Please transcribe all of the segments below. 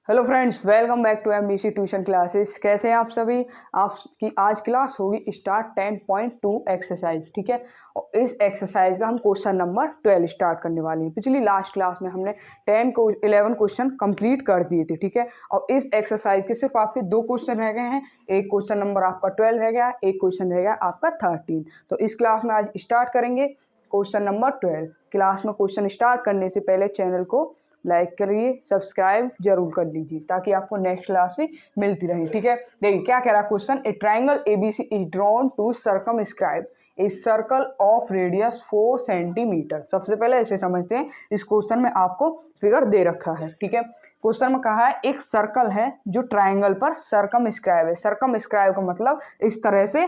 Hello friends, welcome back to MBC tuition classes. कैसे हैं आप सभी। आपकी आज क्लास होगी स्टार्ट 10.2 एक्सरसाइज। ठीक है, और इस एक्सरसाइज का हम क्वेश्चन नंबर 12 स्टार्ट करने वाले हैं। पिछली लास्ट क्लास में हमने 11 क्वेश्चन कंप्लीट कर दिए थे। ठीक है, और इस एक्सरसाइज के सिर्फ आपके 2 क्वेश्चन रह गए हैं। एक क्वेश्चन नंबर आपका 12 रह गया, एक क्वेश्चन रह गया आपका 13। तो इस क्लास में आज स्टार्ट करेंगे क्वेश्चन नंबर 12। क्लास में क्वेश्चन स्टार्ट करने से पहले चैनल को लाइक करिए, सब्सक्राइब जरूर कर लीजिए ताकि आपको नेक्स्ट क्लास भी मिलती रहे। ठीक है, देखिए क्या कह रहा है question. A triangle ABC is drawn to circumscribe a circle of radius 4 centimetre. सबसे पहले ऐसे समझते हैं, इस क्वेश्चन में आपको फिगर दे रखा है। ठीक है, क्वेश्चन में कहा है एक सर्कल है जो ट्राइंगल पर सर्कमस्क्राइब है। सर्कमस्क्राइब का मतलब इस तरह से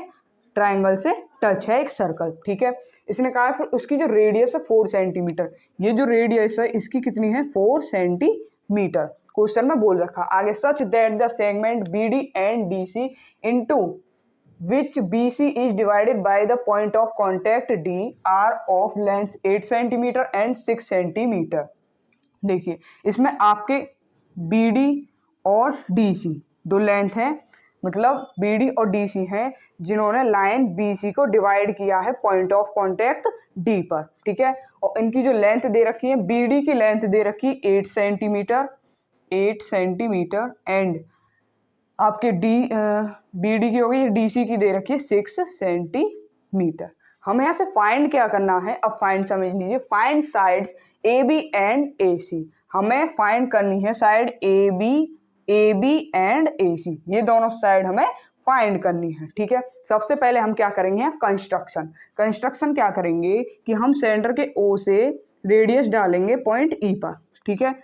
ट्राइंगल से टच है एक सर्कल। ठीक है, इसने कहा है फिर उसकी जो रेडियस है 4 सेंटीमीटर। ये जो रेडियस है इसकी कितनी है, 4 सेंटीमीटर क्वेश्चन में बोल रखा। आगे such that the segment BD and DC into which BC is divided by the point of contact D are of length 8 centimetre and 6 centimetre. देखिए इसमें आपके BD और DC दो लेंथ है, मतलब BD और DC हैं जिन्होंने लाइन BC को डिवाइड किया है पॉइंट ऑफ कांटेक्ट D पर। ठीक है, और इनकी जो लेंथ दे रखी है, BD की लेंथ दे रखी है 8 सेंटीमीटर, 8 सेंटीमीटर एंड आपके BD की होगी, DC की दे रखी है 6 सेंटीमीटर। हमें यहाँ से फाइंड क्या करना है, अब फाइंड समझ लीजिए। Find sides AB and AC। हमें फाइंड करनी है साइड AB एंड AC, ये दोनों साइड हमें फाइंड करनी है। ठीक है, सबसे पहले हम क्या करेंगे, कंस्ट्रक्शन क्या करेंगे कि हम सेंटर के O से रेडियस डालेंगे पॉइंट E पर। ठीक है,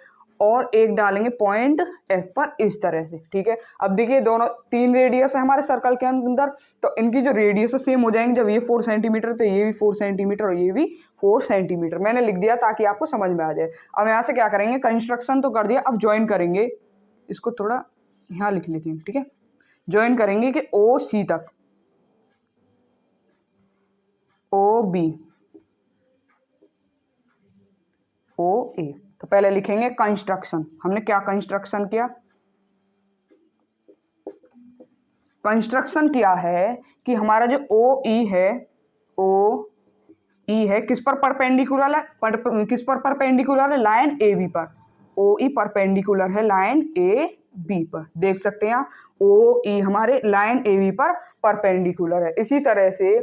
और एक डालेंगे पॉइंट F पर इस तरह से। ठीक है, अब देखिए दोनों 3 रेडियस है हमारे सर्कल के अंदर, तो इनकी जो रेडियस है सेम हो जाएंगे। जब ये 4 सेंटीमीटर तो ये भी 4 सेंटीमीटर और ये भी 4 सेंटीमीटर। मैंने लिख दिया ताकि आपको समझ में आ जाए। अब यहाँ से क्या करेंगे, कंस्ट्रक्शन तो कर दिया, अब ज्वाइन करेंगे। इसको थोड़ा यहाँ लिख लेते हैं। ठीक है, ज्वाइन करेंगे कि OC तक, OB, OA। तो पहले लिखेंगे कंस्ट्रक्शन। हमने क्या कंस्ट्रक्शन किया, कंस्ट्रक्शन किया है कि हमारा जो OE है, OE है किस पर परपेंडिकुलर है, किस पर परपेंडिकुलर है, लाइन AB पर। OE परपेंडिकुलर है लाइन AB पर, देख सकते हैं आप, OE हमारे लाइन AB पर परपेंडिकुलर है। इसी तरह से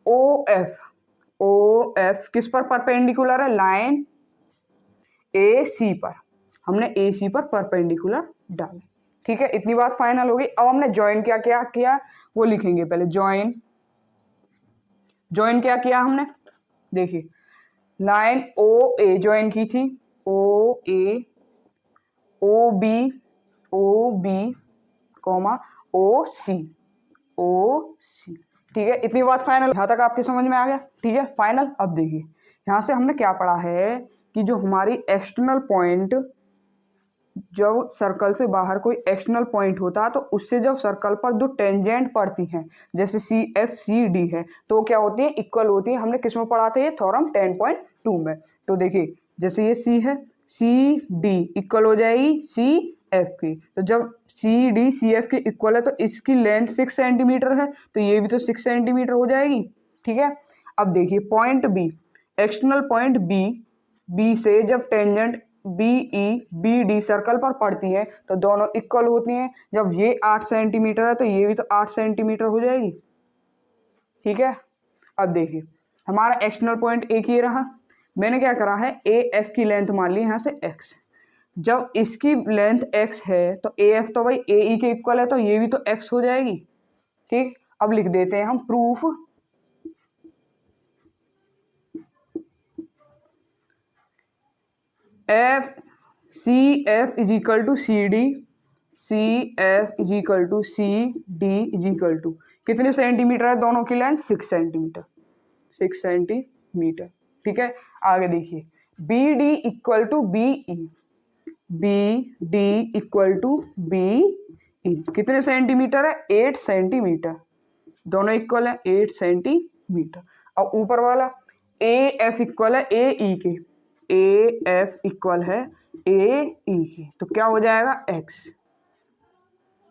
OF किस पर परपेंडिकुलर है, लाइन AC पर। हमने AC पर परपेंडिकुलर डाला। ठीक है, इतनी बात फाइनल हो गई। अब हमने ज्वाइन क्या क्या किया वो लिखेंगे। पहले ज्वाइन क्या किया हमने, देखिए लाइन OA ज्वाइन की थी, OA, OB, कॉमा OC। ठीक है, इतनी बात फाइनल, यहाँ तक आपकी समझ में आ गया। ठीक है, फाइनल। अब देखिए यहाँ से हमने क्या पढ़ा है कि जो हमारी एक्सटर्नल पॉइंट, जब सर्कल से बाहर कोई एक्सटर्नल पॉइंट होता है तो उससे जब सर्कल पर दो टेंजेंट पड़ती हैं, जैसे CFCD है, तो क्या होती है, इक्वल होती है। हमने किस में पढ़ा था, ये थ्योरम 10.2 में। तो देखिए जैसे ये C है, CD इक्वल हो जाएगी CF की। तो जब CD CF के इक्वल है तो इसकी लेंथ 6 सेंटीमीटर है, तो ये भी तो 6 सेंटीमीटर हो जाएगी। ठीक है, अब देखिए point B, external point B से जब टेंजेंट BD सर्कल पर पड़ती है तो दोनों इक्वल होती हैं। जब ये 8 सेंटीमीटर है तो ये भी तो 8 सेंटीमीटर हो जाएगी। ठीक है, अब देखिए हमारा एक्सटर्नल पॉइंट एक ही रहा। मैंने क्या करा है, AF की लेंथ मान ली यहाँ से X। जब इसकी लेंथ X है तो AF तो भाई AE के इक्वल है, तो ये भी तो X हो जाएगी। ठीक, अब लिख देते हैं हम proof. CF is equal to CD, CF is equal to CD is equal to कितने सेंटीमीटर है दोनों की लेंथ, 6 सेंटीमीटर, 6 सेंटीमीटर। ठीक है, आगे देखिए BD equal to BE, BD equal to BE कितने सेंटीमीटर है, 8 सेंटीमीटर, दोनों इक्वल है 8 सेंटीमीटर। और ऊपर वाला AF इक्वल है AE के, ए एफ इक्वल है ए ई की, तो क्या हो जाएगा x।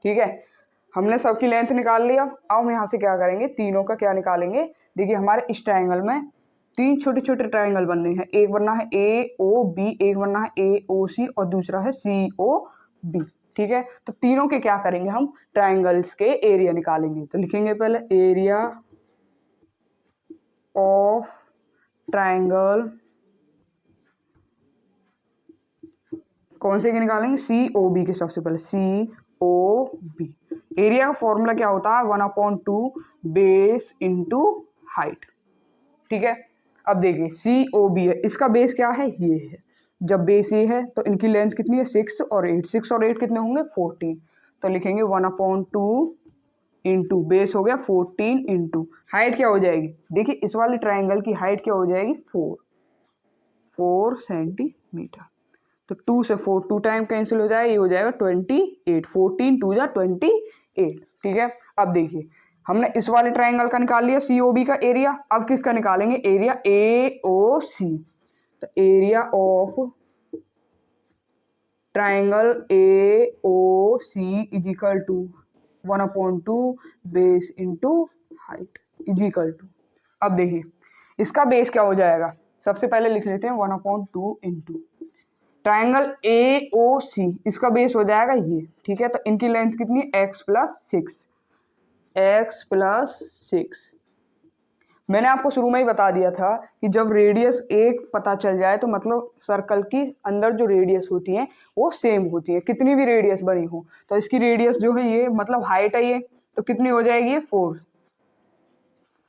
ठीक है, हमने सबकी लेंथ निकाल लिया। अब हम यहाँ से क्या करेंगे, तीनों का क्या निकालेंगे। देखिए हमारे इस ट्रायंगल में तीन छोटे छोटे ट्रायंगल बनने हैं, एक बनना है ए ओ बी, एक बनना है ए ओ सी और दूसरा है सी ओ बी। ठीक है, तो तीनों के क्या करेंगे, हम ट्रायंगल्स के एरिया निकालेंगे। तो लिखेंगे पहले एरिया ऑफ ट्रायंगल, कौन से के निकालेंगे, सी ओ बी के। सबसे पहले सी ओ बी, एरिया का फॉर्मूला क्या होता है, 1/2 बेस इंटू हाइट। ठीक है, अब देखिए सी ओ बी है, इसका बेस क्या है, ये है। जब बेस ये है तो इनकी लेंथ कितनी है, 6 और 8, 6 और 8 कितने होंगे, 14। तो लिखेंगे 1/2 इंटू बेस हो गया 14 इंटू हाइट क्या हो जाएगी। देखिए इस वाले ट्राइंगल की हाइट क्या हो जाएगी, 4 सेंटीमीटर। तो 2 से 4 2 टाइम कैंसिल हो जाएगा, ये हो जाएगा 28, 14 2 जा 28। ठीक है, अब देखिए हमने इस वाले ट्राइंगल का निकाल लिया सी ओ बी का एरिया। अब किसका निकालेंगे, एरिया ए ओ सी। तो area of triangle A O C is equal to 1/2 base into height is equal to. अब देखिए इसका बेस क्या हो जाएगा, सबसे पहले लिख लेते हैं 1/2 इंटू ट्राइंगल ए ओ सी, इसका बेस हो जाएगा ये। ठीक है, तो इनकी लेंथ कितनी है, x प्लस 6। मैंने आपको शुरू में ही बता दिया था कि जब रेडियस एक पता चल जाए तो मतलब सर्कल की अंदर जो रेडियस होती है वो सेम होती है, कितनी भी रेडियस बनी हो। तो इसकी रेडियस जो है ये मतलब हाइट है ये, तो कितनी हो जाएगी ये 4।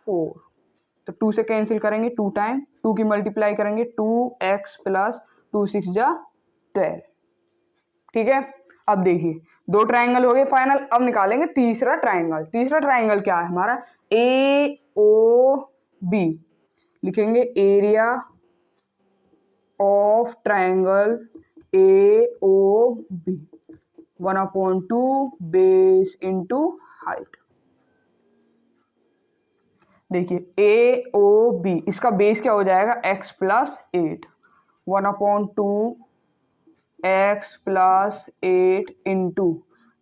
तो 2 से कैंसिल करेंगे, 2 टाइम 2 की मल्टीप्लाई करेंगे, 2x प्लस 2 6 जा 12। ठीक है, अब देखिए दो ट्राइंगल हो गए फाइनल। अब निकालेंगे तीसरा ट्राइंगल। तीसरा ट्राइंगल क्या है हमारा, ए ओ बी। लिखेंगे area of triangle A O B 1/2 base into height. देखिए ए ओ बी, इसका बेस क्या हो जाएगा, x plus 8, 1/2 x plus 8 into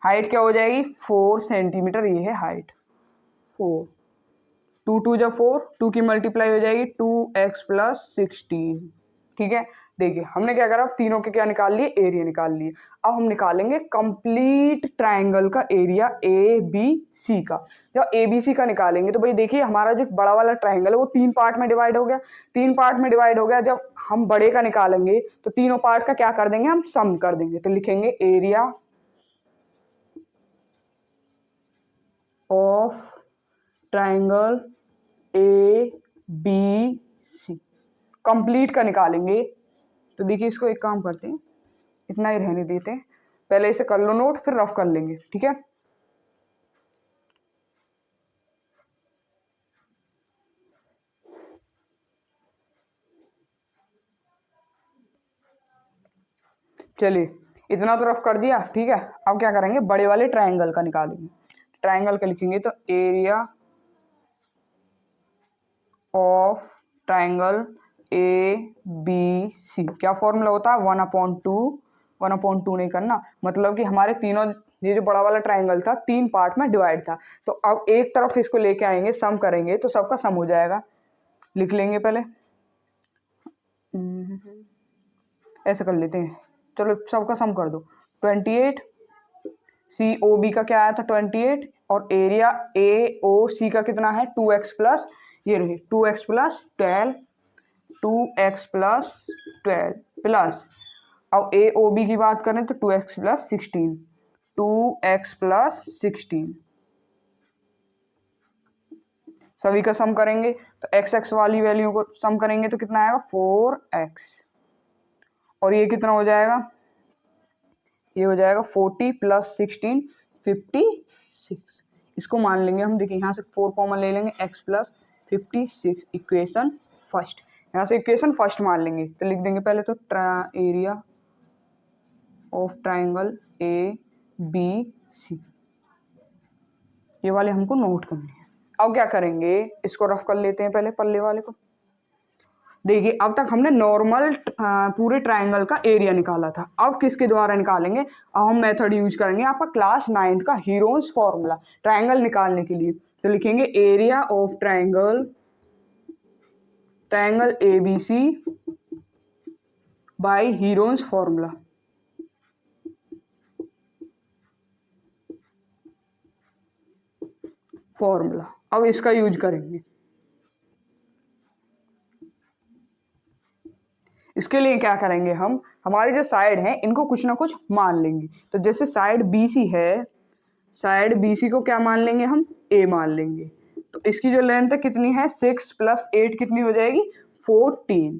height क्या हो जाएगी 4 सेंटीमीटर, ये है हाइट 4। 2 2 जा 4, 2 की मल्टीप्लाई हो जाएगी 2x प्लस 16। ठीक है, देखिए हमने क्या करा, तीनों के क्या निकाल लिए, एरिया निकाल लिए। अब हम निकालेंगे कंप्लीट ट्राइंगल का एरिया ए बी सी का। जब ए बी सी का निकालेंगे तो भाई देखिए हमारा जो बड़ा वाला ट्राइंगल है वो 3 पार्ट में डिवाइड हो गया। 3 पार्ट में डिवाइड हो गया, जब हम बड़े का निकालेंगे तो तीनों पार्ट का क्या कर देंगे, हम सम कर देंगे। तो लिखेंगे area of triangle A B C complete का निकालेंगे। तो देखिए इसको एक काम करते हैं, इतना ही रहने देते हैं, पहले इसे कर लो नोट फिर रफ कर लेंगे। ठीक है, चलिए इतना तो रफ कर दिया। ठीक है, अब क्या करेंगे, बड़े वाले ट्राइंगल का निकालेंगे। ट्राइंगल का लिखेंगे तो area of triangle A B C, क्या फॉर्मूला होता है, 1/2 नहीं करना, मतलब कि हमारे तीनों, ये जो बड़ा वाला ट्राइंगल था 3 पार्ट में डिवाइड था। तो अब एक तरफ इसको लेके आएंगे, सम करेंगे तो सबका सम हो जाएगा। लिख लेंगे पहले, ऐसे कर लेते हैं, चलो सबका सम कर दो। 28, सी ओ बी का क्या आया था 28, और एरिया ए ओ सी का कितना है 2x प्लस, ये रही 2x plus 12, 2x plus 12 plus, अब ए ओ बी की बात करें तो 2x प्लस 16, 2x प्लस 16, सभी का सम करेंगे तो एक्स एक्स वाली वैल्यू को सम करेंगे तो कितना आएगा 4x, और ये कितना हो जाएगा, ये हो जाएगा 40 प्लस 16 56। इसको मान लेंगे हम, देखिए यहाँ से 4 कॉमन ले लेंगे, x प्लस 56 इक्वेशन फर्स्ट, यहाँ से इक्वेशन फर्स्ट मान लेंगे। तो लिख देंगे पहले तो area of triangle A B C, ये वाले हमको नोट करने हैं। अब क्या करेंगे, इसको रफ कर लेते हैं पहले पल्ले वाले को। देखिए अब तक हमने नॉर्मल पूरे ट्रायंगल का एरिया निकाला था, अब किसके द्वारा निकालेंगे? अब हम मेथड यूज करेंगे आपका क्लास 9th का हीरोन्स फॉर्मूला ट्रायंगल निकालने के लिए। तो लिखेंगे area of triangle ABC by Heron's formula. अब इसका यूज करेंगे। इसके लिए क्या करेंगे, हम हमारी जो साइड है इनको कुछ ना कुछ मान लेंगे। तो जैसे साइड BC है, साइड BC को क्या मान लेंगे हम? A मान लेंगे। तो इसकी जो लेंथ है कितनी है? 6 + 8 कितनी हो जाएगी? 14।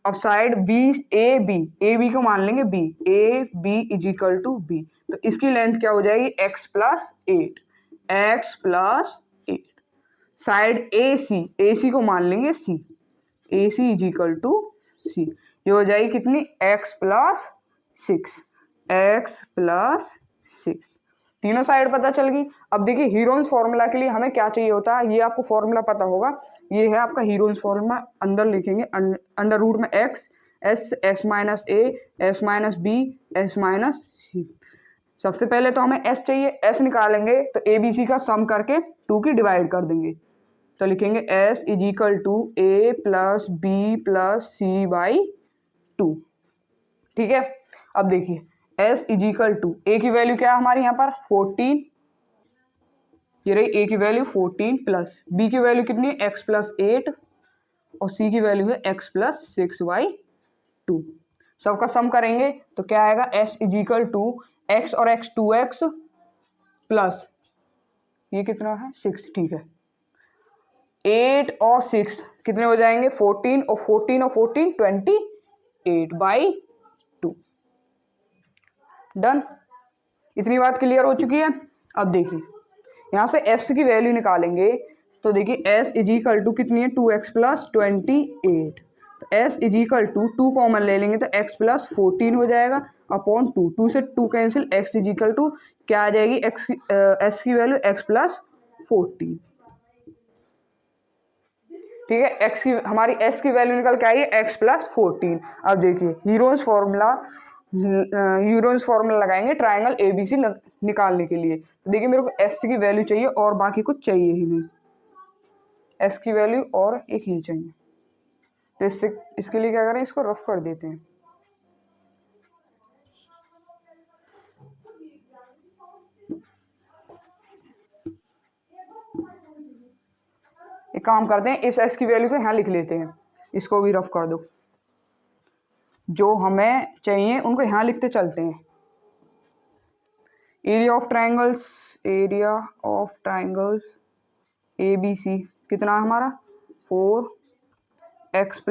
अब साइड AB को मान लेंगे B, AB = B। तो इसकी लेंथ क्या हो जाएगी? x + 8। साइड AC को मान लेंगे C, AC = C। ये हो जाएगी कितनी? x + 6। तीनों साइड पता चल गई। अब देखिए हीरोन्स फॉर्मूला के लिए हमें क्या चाहिए होता है, ये आपको फॉर्मूला पता होगा। ये है आपका हीरोन्स फॉर्मूला, अंदर लिखेंगे अंडर रूट में x, s - a, s - b, s - c। सबसे पहले तो हमें s चाहिए, s निकालेंगे तो ABC का सम करके 2 की डिवाइड कर देंगे। तो लिखेंगे s = a + b + c/2। ठीक है। अब देखिए s = a की वैल्यू क्या है हमारी यहाँ पर? 14। ये रही a की वैल्यू 14 प्लस b की वैल्यू कितनी है? x + 8 और c की वैल्यू है x + 6/2। सबका सम करेंगे तो क्या आएगा? s = x और x 2x प्लस ये कितना है? 6। ठीक है। 8 और 6 कितने हो जाएंगे? 14 और 14 और 14 28/2। डन। इतनी बात क्लियर हो चुकी है। अब देखिए यहाँ से s की वैल्यू निकालेंगे तो देखिए s = कितनी है? 2x + 28। तो s = 2 कॉमन ले लेंगे तो x + 14 हो जाएगा अपॉन 2। 2 से 2 कैंसिल, x = क्या आ जाएगी? s की वैल्यू x + 14। ठीक है। हमारी s की वैल्यू निकल के आई है x + 14। अब देखिए हीरोन्स फॉर्मूला लगाएंगे ट्रायंगल ABC निकालने के लिए। तो देखिए मेरे को s की वैल्यू चाहिए और बाकी कुछ चाहिए ही नहीं, s की वैल्यू और एक ही चाहिए। तो इसके लिए क्या करें? इसको रफ कर देते हैं। एक काम करते हैं, इस s की वैल्यू को यहाँ लिख लेते हैं, इसको भी रफ कर दो। जो हमें चाहिए उनको यहाँ लिखते चलते हैं। एरिया ऑफ ट्रायंगल्स ABC कितना है हमारा? 4x +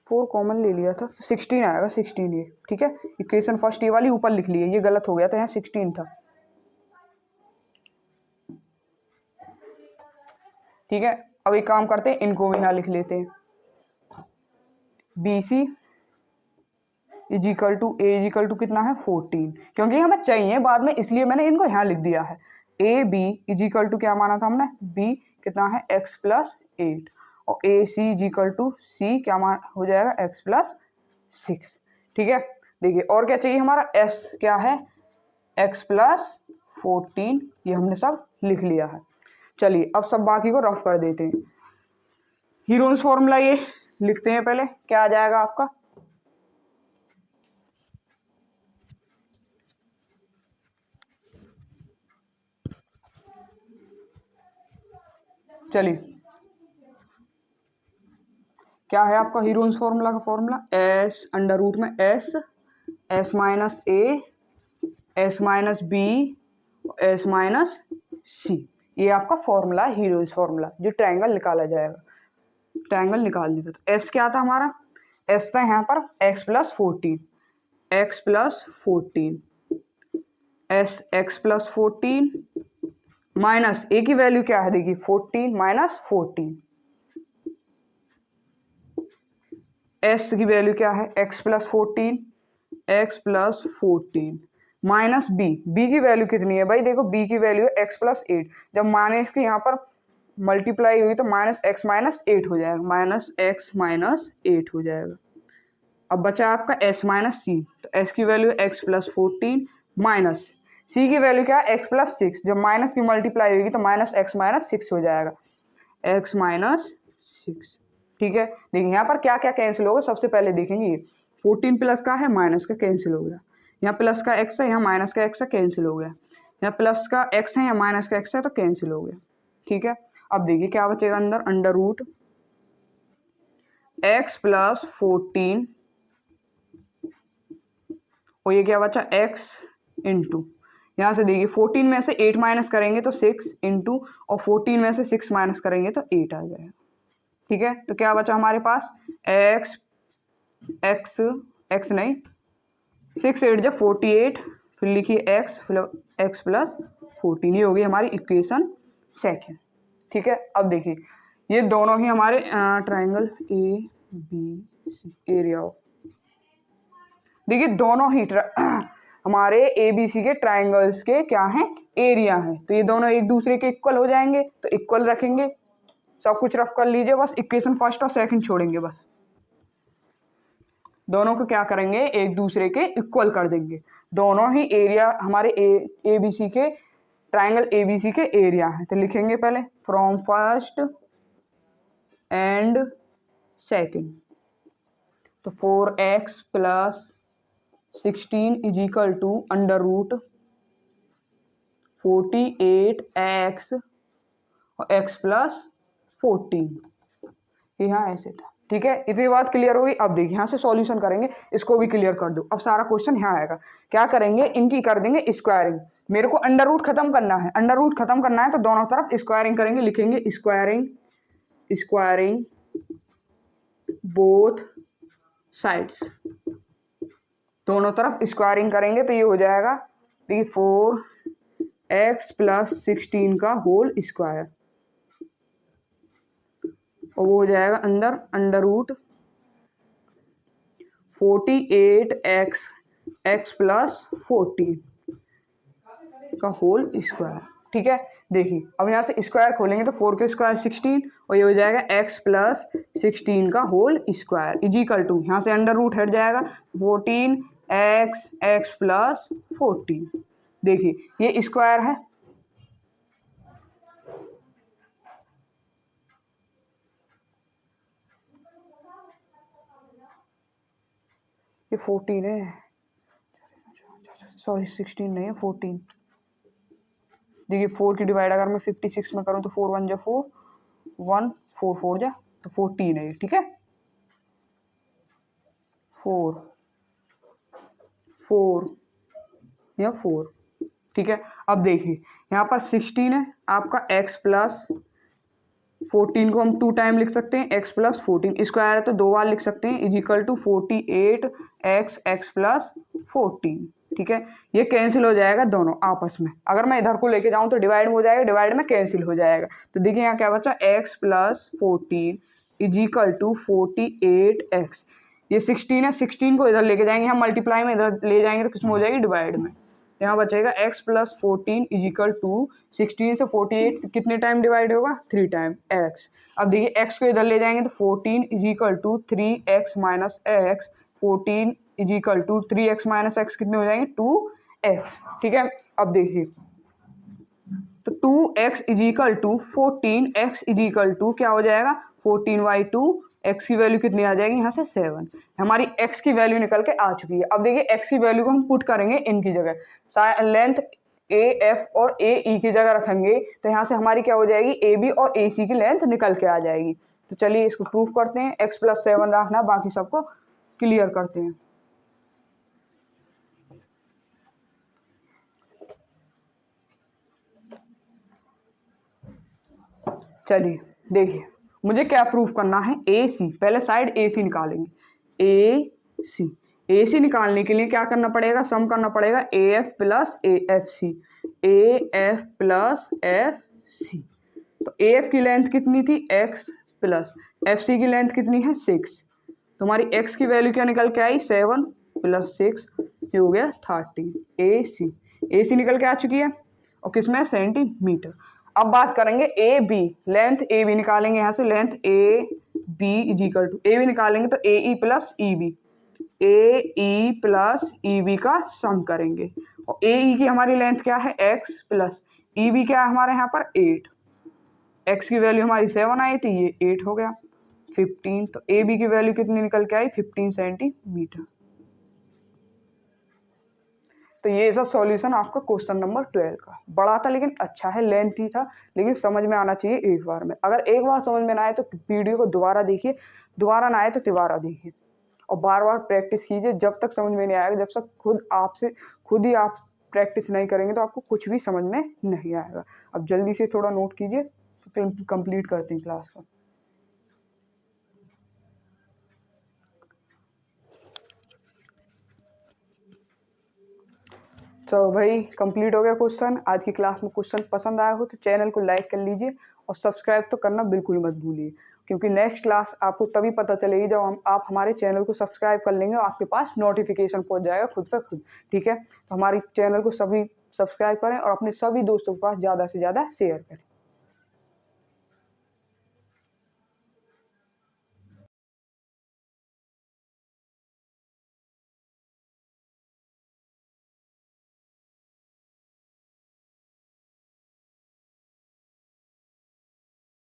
4 कॉमन ले लिया था, 16 आएगा। 16 ये ठीक है। इक्वेशन फर्स्ट ये वाली ऊपर लिख ली है, ये गलत हो गया था, यहाँ 16 था। ठीक है। अब एक काम करते हैं, इनको भी यहाँ लिख लेते हैं। BC = कितना है? 14, क्योंकि हमें चाहिए बाद में, इसलिए मैंने इनको यहाँ लिख दिया है। AB = क्या माना था हमने? B कितना है? x + 8 और AC = C क्या हो जाएगा? x + 6। ठीक है। देखिए और क्या चाहिए हमारा? S क्या है? x + 14। ये हमने सब लिख लिया है। चलिए अब सब बाकी को रफ कर देते हैं। हीरोन्स फॉर्मूला ये लिखते हैं पहले, क्या आ जाएगा आपका? चलिए क्या है आपका हीरोन्स फॉर्मूला का फॉर्मूला? s अंडर रूट में s - a s - b s - c। ये आपका फॉर्मूला है हीरोन्स फॉर्मूला, जो ट्रायंगल निकाला जाएगा। ट्रायंगल निकालने का तो s क्या था हमारा? s था यहाँ पर x + 14, x + 14 s x + 14 minus a की वैल्यू क्या है? देखिए 14 - 14। s की वैल्यू क्या है? x + 14 माइनस b की वैल्यू कितनी है भाई? देखो b की वैल्यू है x + 8। जब माइनस की यहाँ पर मल्टीप्लाई हुई तो -x-8 हो जाएगा, -x-8 हो जाएगा। अब बचा आपका s माइनस सी, तो s की value x plus 14 minus c की वैल्यू क्या है x प्लस 6, जब माइनस की मल्टीप्लाई होगी तो -x-6 हो जाएगा, x माइनस 6। ठीक है, देखिए यहाँ पर क्या क्या कैंसिल होगा, सबसे पहले देखेंगे ये 14 प्लस का है माइनस का कैंसिल हो गया, यहाँ प्लस का x है यहाँ माइनस का x है कैंसिल हो गया, यहाँ प्लस का x है यहाँ माइनस का x है तो कैंसिल हो गया। ठीक है, अब देखिए क्या बचेगा अंदर, अंडर रूट x प्लस 14 और ये क्या बचा x इंटू, यहाँ से देखिए 14 में से 8 माइनस करेंगे तो 6 इंटू, और 14 में से 6 माइनस करेंगे तो 8 आ जाएगा। ठीक है, तो क्या बचा हमारे पास x नहीं 6 8 जब 48, फिर लिखिए x प्लस 14, ये होगी हमारी इक्वेशन सेकेंड। ठीक है, अब देखिए ये दोनों ही हमारे triangle A B C area हो, देखिए दोनों ही हमारे ए बी सी के ट्राइंगल्स के क्या हैं, एरिया हैं, तो ये दोनों एक दूसरे के इक्वल हो जाएंगे, तो इक्वल रखेंगे, सब कुछ रफ कर लीजिए, बस इक्वेशन फर्स्ट और सेकंड छोड़ेंगे, बस दोनों को क्या करेंगे एक दूसरे के इक्वल कर देंगे, दोनों ही एरिया हमारे ए बी सी के ट्राइंगल ए बी सी के एरिया हैं, तो लिखेंगे पहले फ्रॉम फर्स्ट एंड सेकंड, तो 4x plus 16 is equal to under root 48x और x प्लस 14, यहाँ ऐसे था। ठीक है, इतनी बात क्लियर होगी। अब देखिए यहाँ से सॉल्यूशन करेंगे, इसको भी क्लियर कर दो, अब सारा क्वेश्चन यहाँ आएगा, क्या करेंगे इनकी कर देंगे स्क्वायरिंग, मेरे को अंडर रूट खत्म करना है, अंडर रूट खत्म करना है तो दोनों तरफ स्क्वायरिंग करेंगे, लिखेंगे स्क्वायरिंग बोथ साइड्स, दोनों तरफ स्क्वायरिंग करेंगे तो ये हो जाएगा, देखिए 4x प्लस 16 का होल स्क्वायर, और वो हो जाएगा अंदर अंडर रूट 48x प्लस 14 का होल स्क्वायर। ठीक है, देखिए अब यहाँ से स्क्वायर खोलेंगे तो 4 के स्क्वायर 16 और ये हो जाएगा x प्लस 16 का whole square is equal to, यहाँ से अंडर रूट हट जाएगा 14x प्लस 14, देखिए ये स्क्वायर है, ये 14 है, सॉरी 16 नहीं है 14, देखिए 4 की डिवाइड अगर मैं 56 में करूँ तो 4 1 जा 4 1 4 4 जा तो 14 है। ठीक है, 4 4 या 4। ठीक है, अब देखिए यहाँ पर 16 है आपका x प्लस 14 को हम 2 टाइम लिख सकते हैं, x प्लस 14 स्क्वायर है तो 2 बार लिख सकते हैं, is equal to 48x plus 14। ठीक है, ये कैंसिल हो जाएगा दोनों आपस में, अगर मैं इधर को लेके जाऊं तो डिवाइड हो जाएगा, डिवाइड में कैंसिल हो जाएगा, तो देखिए यहाँ क्या बचा x plus 14 is equal to 48x, ये 16 है, 16 को इधर लेके जाएंगे हम मल्टीप्लाई में, इधर ले जाएंगे तो किसमें हो जाएगी डिवाइड में, यहाँ बचेगा x plus 14 is equal to 16 से 48 कितने टाइम डिवाइड होगा 3 टाइम x। अब देखिए x को इधर ले जाएंगे तो 14 is equal to 3x minus x, 14 is equal to 3x minus x कितने हो जाएंगे 2x। ठीक है, अब देखिए तो 2x is equal to 14x is equal to क्या हो जाएगा 14/2, x की वैल्यू कितनी आ जाएगी यहाँ से 7, हमारी x की वैल्यू निकल के आ चुकी है। अब देखिए x की वैल्यू को हम पुट करेंगे इनकी जगह, लेंथ ए एफ और ए ई की जगह रखेंगे तो यहाँ से हमारी क्या हो जाएगी ए बी और ए सी की लेंथ निकल के आ जाएगी। तो चलिए इसको प्रूफ करते हैं, x प्लस 7 रखना, बाकी सबको क्लियर करते हैं। चलिए देखिए मुझे क्या प्रूफ करना है, ए सी, पहले साइड ए सी निकालेंगे, ए सी निकालने के लिए क्या करना पड़ेगा, सम करना पड़ेगा A F plus A F C, A F plus F C. तो ए एफ की लेंथ कितनी थी x प्लस एफ सी की लेंथ कितनी है 6, तो हमारी x की वैल्यू क्या निकल के आई 7 प्लस 6, ये हो गया 30। ए सी निकल के आ चुकी है और किसमें सेंटीमीटर। अब बात करेंगे A B, length A B निकालेंगे, यहाँ से length A B is equal to, A B निकालेंगे तो A E plus E B, A E plus E B का सम करेंगे। और ए ई की हमारी लेंथ क्या है एक्स, प्लस ई बी क्या है हमारे यहाँ पर 8, एक्स की वैल्यू हमारी 7 आई थी, ये 8 हो गया 15, तो ए बी की वैल्यू कितनी निकल के आई 15 सेंटीमीटर। तो ये था सॉल्यूशन आपका क्वेश्चन नंबर 12 का। बड़ा था लेकिन अच्छा है, लेंथी था लेकिन समझ में आना चाहिए एक बार में। अगर एक बार समझ में ना आए तो वीडियो को दोबारा देखिए, दोबारा ना आए तो तिबारा देखिए, और बार बार प्रैक्टिस कीजिए जब तक समझ में नहीं आएगा। जब तक खुद ही आप प्रैक्टिस नहीं करेंगे तो आपको कुछ भी समझ में नहीं आएगा। अब जल्दी से थोड़ा नोट कीजिए, फिर कंप्लीट करते हैं क्लास को। तो भाई कंप्लीट हो गया क्वेश्चन। आज की क्लास में क्वेश्चन पसंद आया हो तो चैनल को लाइक कर लीजिए और सब्सक्राइब तो करना बिल्कुल मत भूलिए, क्योंकि नेक्स्ट क्लास आपको तभी पता चलेगी जब आप हमारे चैनल को सब्सक्राइब कर लेंगे और आपके पास नोटिफिकेशन पहुंच जाएगा खुद ब खुद। ठीक है, तो हमारी चैनल को सभी सब्सक्राइब करें और अपने सभी दोस्तों के पास ज़्यादा से ज़्यादा शेयर करें।